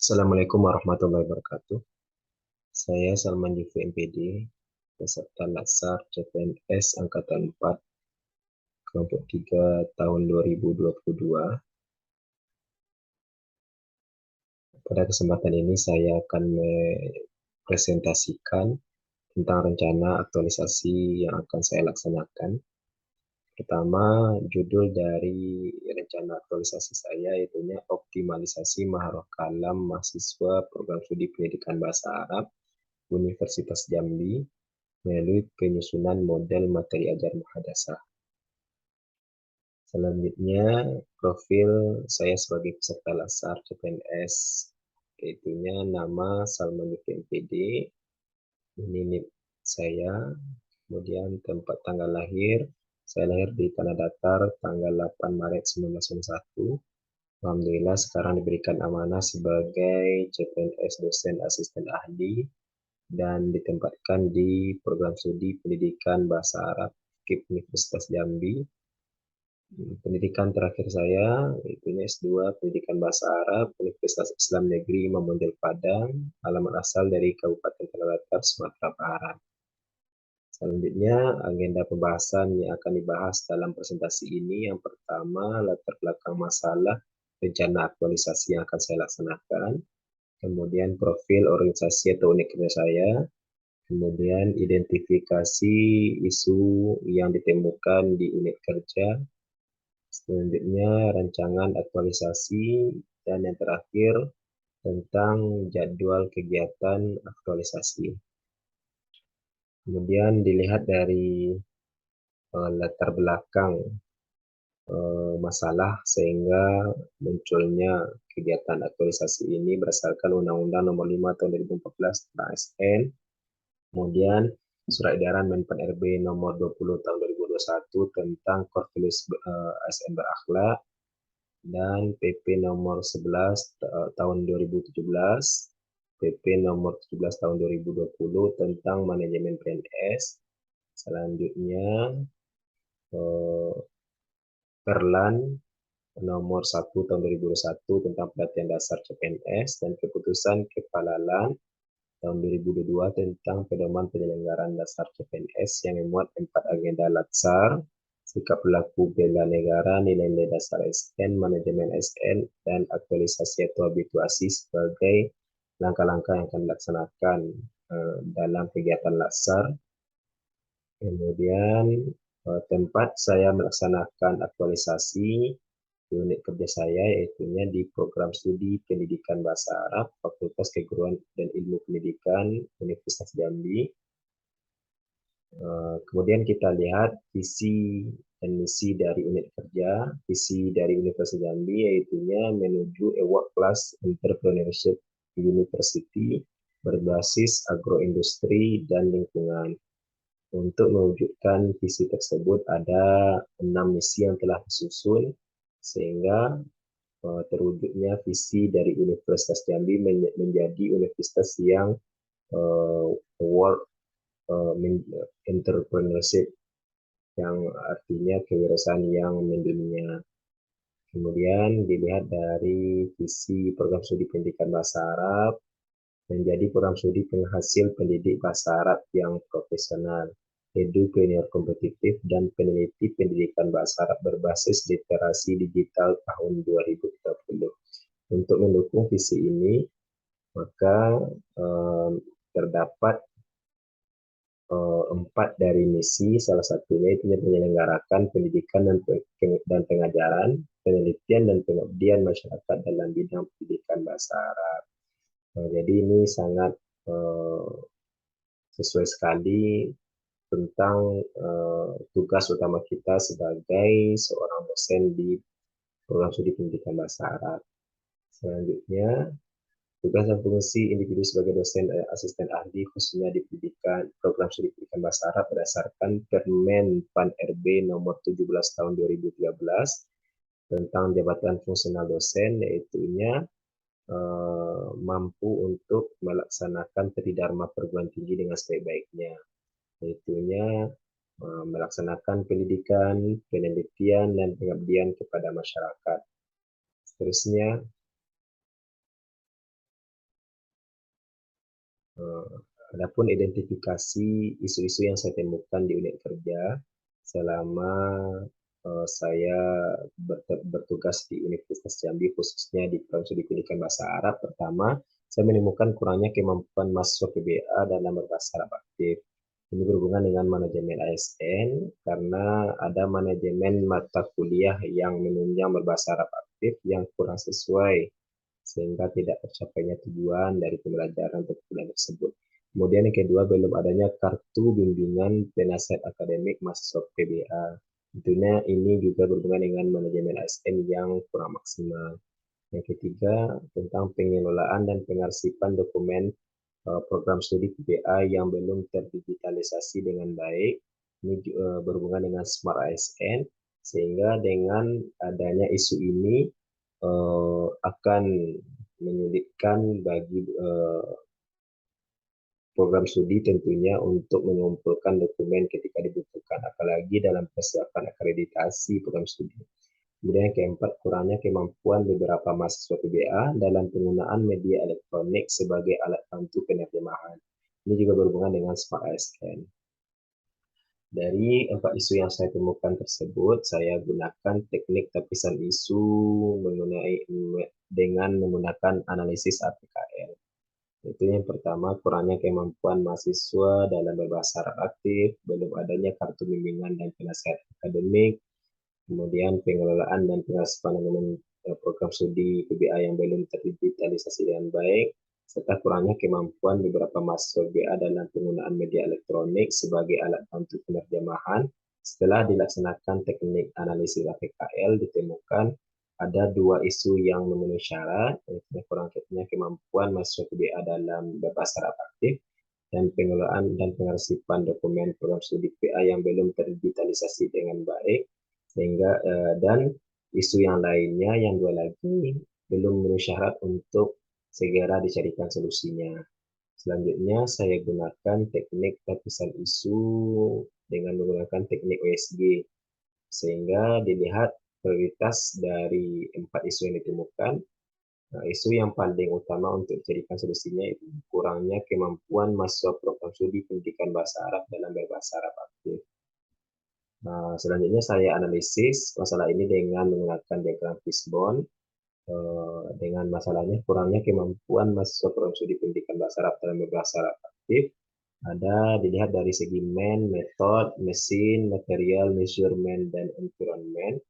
Assalamualaikum warahmatullahi wabarakatuh. Saya Salman Jufri MPD, peserta Latsar CPNS Angkatan 4, kelompok 3 tahun 2022. Pada kesempatan ini saya akan mempresentasikan tentang rencana aktualisasi yang akan saya laksanakan. Pertama, judul dari rencana aktualisasi saya yaitu optimalisasi maharah kalam mahasiswa program studi pendidikan bahasa Arab Universitas Jambi melalui penyusunan model materi ajar muhadasah. Selanjutnya, profil saya sebagai peserta Latsar CPNS, yaitu nama Salman Yufri MPD, ini NIP saya, kemudian tempat tanggal lahir, saya lahir di Tanah Datar tanggal 8 Maret 1991. Alhamdulillah sekarang diberikan amanah sebagai CPNS dosen asisten ahli dan ditempatkan di program studi pendidikan bahasa Arab KIP Universitas Jambi. Pendidikan terakhir saya yaitu S2 Pendidikan Bahasa Arab Universitas Islam Negeri Imam Bonjol Padang, alamat asal dari Kabupaten Tanah Datar, Sumatera Barat. Selanjutnya, agenda pembahasan yang akan dibahas dalam presentasi ini, yang pertama, latar belakang masalah rencana aktualisasi yang akan saya laksanakan, kemudian profil organisasi atau unit kerja saya, kemudian identifikasi isu yang ditemukan di unit kerja, selanjutnya rancangan aktualisasi, dan yang terakhir tentang jadwal kegiatan aktualisasi. Kemudian dilihat dari latar belakang masalah sehingga munculnya kegiatan aktualisasi ini berdasarkan Undang-Undang Nomor 5 Tahun 2014 tentang ASN, kemudian Surat Edaran Menpan RB Nomor 20 Tahun 2021 tentang core values ASN berakhlak, dan PP Nomor 11 Tahun 2017, PP Nomor 17 Tahun 2020 tentang manajemen PNS. Selanjutnya Perlan Nomor 1 Tahun 2021 tentang pelatihan dasar CPNS dan keputusan Kepala LAN tahun 2022 tentang pedoman penyelenggaraan dasar CPNS yang memuat 4 agenda Latsar, sikap pelaku bela negara, nilai-nilai dasar SN, manajemen SN, dan aktualisasi atau habituasi sebagai langkah-langkah yang akan dilaksanakan dalam kegiatan Latsar. Kemudian tempat saya melaksanakan aktualisasi unit kerja saya yaitu di program studi pendidikan bahasa Arab Fakultas Keguruan dan Ilmu Pendidikan Universitas Jambi. Kemudian kita lihat visi dan misi dari unit kerja. Visi dari Universitas Jambi yaitu menuju a world-class entrepreneurship university berbasis agroindustri dan lingkungan. Untuk mewujudkan visi tersebut ada 6 misi yang telah disusun sehingga terwujudnya visi dari Universitas Jambi menjadi universitas yang world entrepreneurship, yang artinya kewirausahaan yang mendunia. Kemudian dilihat dari visi program studi pendidikan bahasa Arab menjadi program studi penghasil pendidik bahasa Arab yang profesional, edupreneur kompetitif, dan peneliti pendidikan bahasa Arab berbasis literasi digital tahun 2030. Untuk mendukung visi ini, maka terdapat 4 dari misi, salah satunya itu menyelenggarakan pendidikan dan pengajaran, penelitian dan pengabdian masyarakat dalam bidang pendidikan bahasa Arab. Jadi ini sangat sesuai sekali tentang tugas utama kita sebagai seorang dosen di program studi pendidikan bahasa Arab. Selanjutnya, tugas dan fungsi individu sebagai dosen asisten ahli khususnya di pendidikan program studi pendidikan bahasa Arab berdasarkan Permen PAN RB nomor 17 tahun 2013 tentang jabatan fungsional dosen, yaitu mampu untuk melaksanakan tridharma perguruan tinggi dengan sebaik-baiknya, yaitu melaksanakan pendidikan, penelitian, dan pengabdian kepada masyarakat. Seterusnya, Adapun identifikasi isu-isu yang saya temukan di unit kerja selama saya bertugas di Universitas Jambi, khususnya di Program Studi Pendidikan Bahasa Arab. Pertama, saya menemukan kurangnya kemampuan mahasiswa PBA dalam berbahasa Arab aktif. Ini berhubungan dengan manajemen ASN karena ada manajemen mata kuliah yang menunjang berbahasa Arab aktif yang kurang sesuai sehingga tidak tercapainya tujuan dari pembelajaran atau kuliah tersebut. Kemudian yang kedua, belum adanya kartu bimbingan penasihat akademik mahasiswa PBA. Tentunya ini juga berhubungan dengan manajemen ASN yang kurang maksimal. Yang ketiga, tentang pengelolaan dan pengarsipan dokumen program studi PBA yang belum terdigitalisasi dengan baik. Ini berhubungan dengan Smart ASN, sehingga dengan adanya isu ini akan menyulitkan bagi program studi tentunya untuk mengumpulkan dokumen ketika dibutuhkan, apalagi dalam persiapan akreditasi program studi. Kemudian yang keempat, kurangnya kemampuan beberapa mahasiswa PBA dalam penggunaan media elektronik sebagai alat bantu penerjemahan. Ini juga berhubungan dengan Smart ASN. Dari 4 isu yang saya temukan tersebut, saya gunakan teknik tapisan isu dengan menggunakan analisis APKL. Itu yang pertama, kurangnya kemampuan mahasiswa dalam berbahasa Arab aktif, belum adanya kartu bimbingan dan penasihat akademik, kemudian pengelolaan dan pengarsipan program studi PBA yang belum terdigitalisasi dengan baik, serta kurangnya kemampuan beberapa mahasiswa PBA dalam penggunaan media elektronik sebagai alat bantu penerjemahan. Setelah dilaksanakan teknik analisis APKL, ditemukan ada 2 isu yang memenuhi syarat, yaitu kurangnya kemampuan mahasiswa PBA dalam berbahasa Arab aktif, dan pengelolaan dan pengarsipan dokumen program studi PBA yang belum terdigitalisasi dengan baik, sehingga dan isu yang lainnya yang 2 lagi belum memenuhi syarat untuk segera dicarikan solusinya. Selanjutnya saya gunakan teknik lapisan isu dengan menggunakan teknik OSG, sehingga dilihat prioritas dari 4 isu yang ditemukan. Nah, isu yang paling utama untuk dicarikan solusinya itu kurangnya kemampuan mahasiswa program studi pendidikan bahasa Arab dalam berbahasa Arab aktif. Selanjutnya saya analisis masalah ini dengan menggunakan diagram fishbone. Dengan masalahnya kurangnya kemampuan mahasiswa program studi pendidikan bahasa Arab dalam berbahasa Arab aktif ada dilihat dari segi method, mesin, material, measurement, dan environment.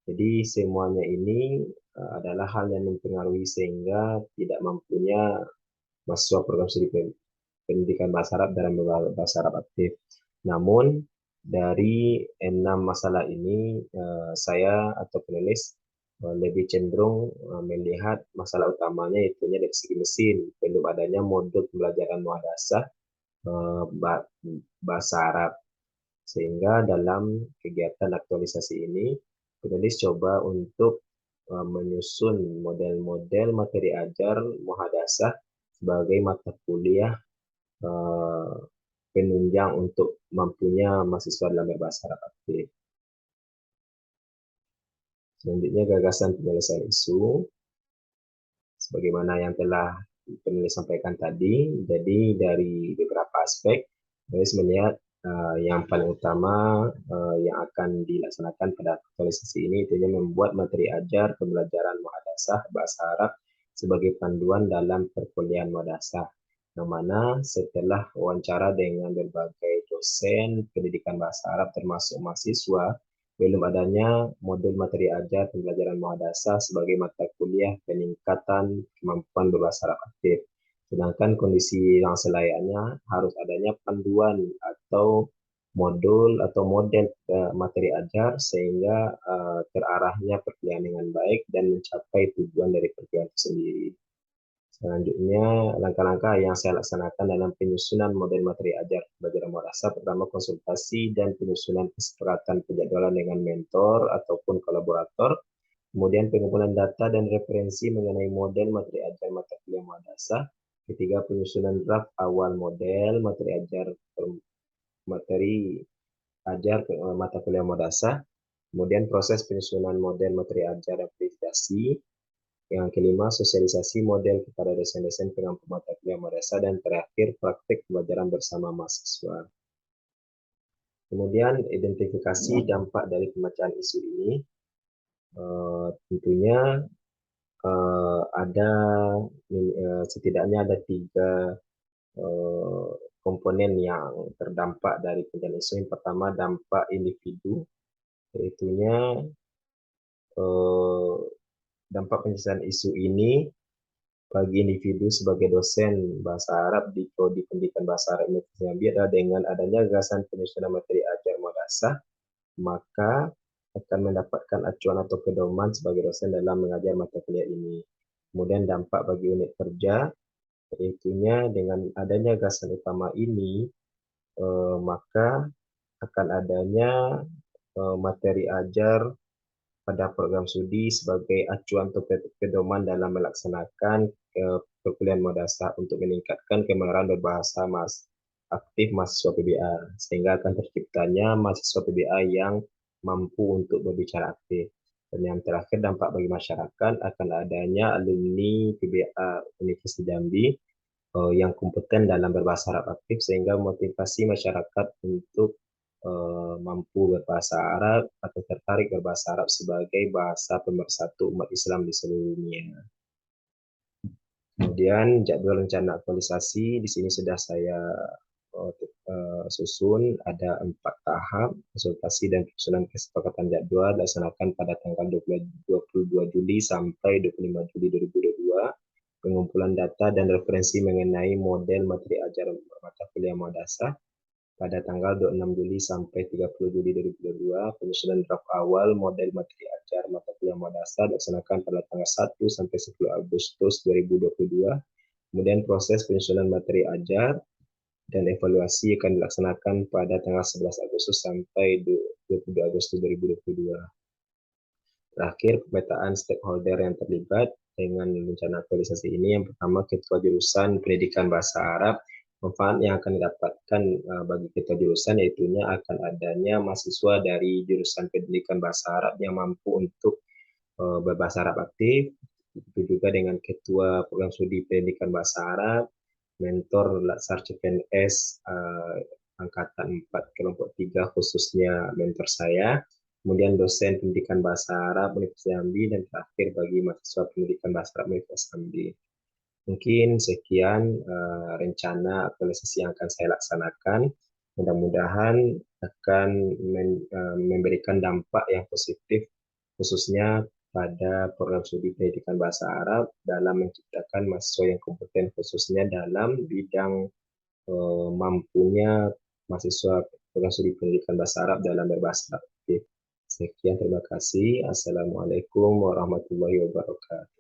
Jadi semuanya ini adalah hal yang mempengaruhi sehingga tidak mampunya mahasiswa program studi pendidikan bahasa Arab dalam bahasa Arab aktif. Namun dari 6 masalah ini saya atau penulis lebih cenderung melihat masalah utamanya itu dari segi mesin, belum adanya modul pembelajaran muhadasah bahasa Arab, sehingga dalam kegiatan aktualisasi ini penulis coba untuk menyusun model-model materi ajar muhadasah sebagai mata kuliah penunjang untuk mampunya mahasiswa dalam berbahasa Arab aktif. Selanjutnya gagasan penyelesaian isu, sebagaimana yang telah penulis sampaikan tadi. Jadi dari beberapa aspek, penulis melihat yang paling utama yang akan dilaksanakan pada aktualisasi ini itu membuat materi ajar pembelajaran muhadasah bahasa Arab sebagai panduan dalam perkuliahan muhadasah, yang mana setelah wawancara dengan berbagai dosen pendidikan bahasa Arab termasuk mahasiswa, belum adanya modul materi ajar pembelajaran muhadasah sebagai mata kuliah peningkatan kemampuan berbahasa Arab aktif. Sedangkan kondisi yang selayaknya harus adanya panduan atau modul atau model materi ajar sehingga terarahnya perkuliahan dengan baik dan mencapai tujuan dari perkuliahan itu sendiri. Selanjutnya, langkah-langkah yang saya laksanakan dalam penyusunan model materi ajar pembelajaran muhadasah, pertama konsultasi dan penyusunan kesepakatan penjadwalan dengan mentor ataupun kolaborator, kemudian pengumpulan data dan referensi mengenai model materi ajar mata kuliah muhadasah, ketiga penyusunan draft awal model materi ajar mata kuliah muhadasah, kemudian proses penyusunan model materi ajar dan akreditasi, Yang kelima, sosialisasi model kepada dosen-dosen pengampu mata kuliah madrasah, dan terakhir praktik pembelajaran bersama mahasiswa. Kemudian identifikasi dampak dari pembacaan isu ini. Tentunya ada setidaknya ada 3 komponen yang terdampak dari pembacaan isu. Yang pertama, dampak individu, yaitunya dampak penyelesaian isu ini bagi individu sebagai dosen bahasa Arab di Prodi Pendidikan Bahasa Arab Universitas Jambi adalah dengan adanya gagasan penyusunan materi ajar madrasah, maka akan mendapatkan acuan atau pedoman sebagai dosen dalam mengajar mata kuliah ini. Kemudian dampak bagi unit kerja, yaitunya dengan adanya gagasan utama ini, maka akan adanya materi ajar pada program studi sebagai acuan atau pedoman dalam melaksanakan perkuliahan madrasah untuk meningkatkan kemampuan berbahasa aktif mahasiswa PBA, sehingga akan terciptanya mahasiswa PBA yang mampu untuk berbicara aktif. Dan yang terakhir, dampak bagi masyarakat akan adanya alumni PBA Universitas Jambi yang kompeten dalam berbahasa Arab aktif, sehingga motivasi masyarakat untuk mampu berbahasa Arab atau tertarik berbahasa Arab sebagai bahasa pemersatu umat Islam di seluruh dunia. Kemudian jadwal rencana aktualisasi di sini sudah saya susun, ada 4 tahap konsultasi dan penyusunan kesepakatan jadwal dilaksanakan pada tanggal 22 Juli sampai 25 Juli 2022. Pengumpulan data dan referensi mengenai model materi ajar mata kuliah madrasah pada tanggal 26 Juli sampai 30 Juli 2022. Penyusunan draft awal model materi ajar mata kuliah madrasah dilaksanakan pada tanggal 1 sampai 10 Agustus 2022. Kemudian proses penyusunan materi ajar dan evaluasi akan dilaksanakan pada tanggal 11 Agustus sampai 22 Agustus 2022. Terakhir, pemetaan stakeholder yang terlibat dengan rencana aktualisasi ini. Yang pertama, Ketua Jurusan Pendidikan Bahasa Arab. Manfaat yang akan didapatkan bagi ketua jurusan yaitunya akan adanya mahasiswa dari jurusan pendidikan bahasa Arab yang mampu untuk berbahasa Arab aktif. Itu juga dengan ketua program studi pendidikan bahasa Arab, mentor Latsar CPNS angkatan 4 kelompok 3 khususnya mentor saya, kemudian dosen pendidikan bahasa Arab Universitas Jambi, dan terakhir bagi mahasiswa pendidikan bahasa Arab Universitas Jambi. Mungkin sekian rencana aktualisasi yang akan saya laksanakan. Mudah-mudahan akan memberikan dampak yang positif khususnya pada program studi pendidikan bahasa Arab dalam menciptakan mahasiswa yang kompeten khususnya dalam bidang mampunya mahasiswa program studi pendidikan bahasa Arab dalam berbahasa aktif. Sekian, terima kasih. Assalamualaikum warahmatullahi wabarakatuh.